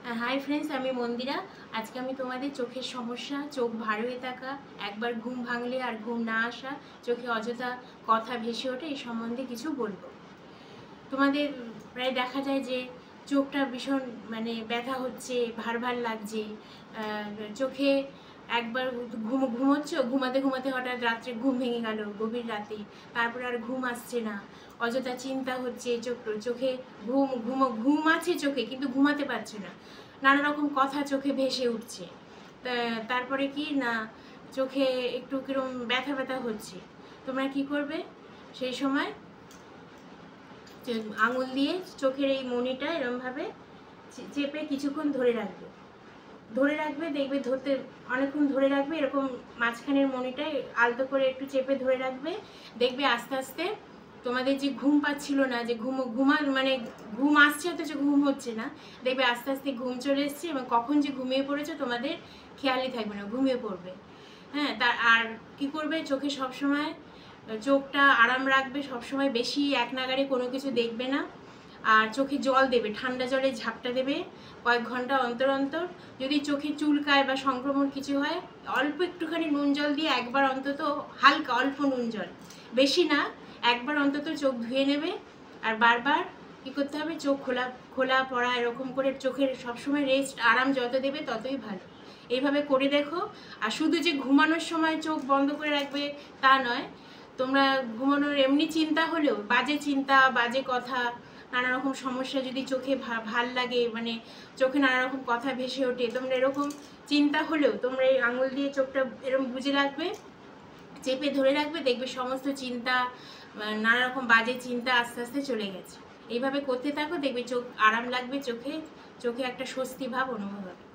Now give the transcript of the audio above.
Hi friends, आमी मंदिरा। आज के आमी तोमादेर चोखेर समस्या, चोख भार हये थाका, एकबार घुम भांगले आर घुम ना आसा, चोखे अजथा कथा भेसे ओठे, एई सम्बन्धे किछु बोलबो। तोमादेर प्राय देखा जाय जे चोखटा भीषण माने व्यथा होच्छे, भार भार लागछे, चोखे একবার ঘুমোচ্ছো, ঘুমাতে ঘুমাতে হঠাৎ রাত্রে ঘুম ভেঙে গেল, গভীর রাতে, তারপর আর ঘুম আসছে না, অযথা চিন্তা হচ্ছে, চোখে ঘুম আছে চোখে কিন্তু ঘুমাতে পারছে না, নানা রকম কথা চোখে ভেসে উঠছে, তারপরে কি না চোখে একটু কিরম ব্যথা ব্যথা হচ্ছে। তোমরা কি করবে সেই সময়? আঙুল দিয়ে চোখের এই মণিটা এরমভাবে চেপে কিছুক্ষণ ধরে রাখবে, দেখবে ধরতে অনেকক্ষণ ধরে রাখবে, এরকম মাঝখানের মণিটায় আলতো করে একটু চেপে ধরে রাখবে, দেখবে আস্তে আস্তে তোমাদের যে ঘুম পাচ্ছিল না, যে মানে ঘুম আসছে অথচ ঘুম হচ্ছে না, দেখবে আস্তে আস্তে ঘুম চলে এসছে এবং কখন যে ঘুমিয়ে পড়েছো তোমাদের খেয়ালই থাকবে না, ঘুমিয়ে পড়বে। হ্যাঁ, আর কি করবে, চোখে সবসময় চোখটা আরাম রাখবে, সবসময় বেশি এক নাগাড়ে কোনো কিছু দেখবে না, আর চোখে জল দেবে, ঠান্ডা জলে ঝাপটা দেবে কয়েক ঘন্টা অন্তর অন্তর। যদি চোখে চুলকায় বা সংক্রমণ কিছু হয়, অল্প একটুখানি নুন জল দিয়ে একবার অন্তত, হালকা অল্প নুন জল, বেশি না, একবার অন্তত চোখ ধুয়ে নেবে। আর বারবার কী করতে হবে, চোখ খোলা পড়া এরকম করে চোখের সবসময় রেস্ট, আরাম যত দেবে ততই ভালো। এইভাবে করে দেখো। আর শুধু যে ঘুমানোর সময় চোখ বন্ধ করে রাখবে তা নয়, তোমরা ঘুমানোর এমনি চিন্তা হলেও, বাজে চিন্তা, বাজে কথা, নানা রকম সমস্যা যদি চোখে ভাল লাগে, মানে চোখে নানা রকম কথা ভেসে ওঠে, তোমরা এরকম চিন্তা হলেও তোমরা এই আঙুল দিয়ে চোখটা এরকম বুজে রাখবে, চেপে ধরে রাখবে, দেখবে সমস্ত চিন্তা, নানা রকম বাজে চিন্তা আস্তে আস্তে চলে গেছে। এইভাবে করতে থাকো, দেখবে চোখ আরাম লাগবে, চোখে একটা স্বস্তি ভাব অনুভব হবে।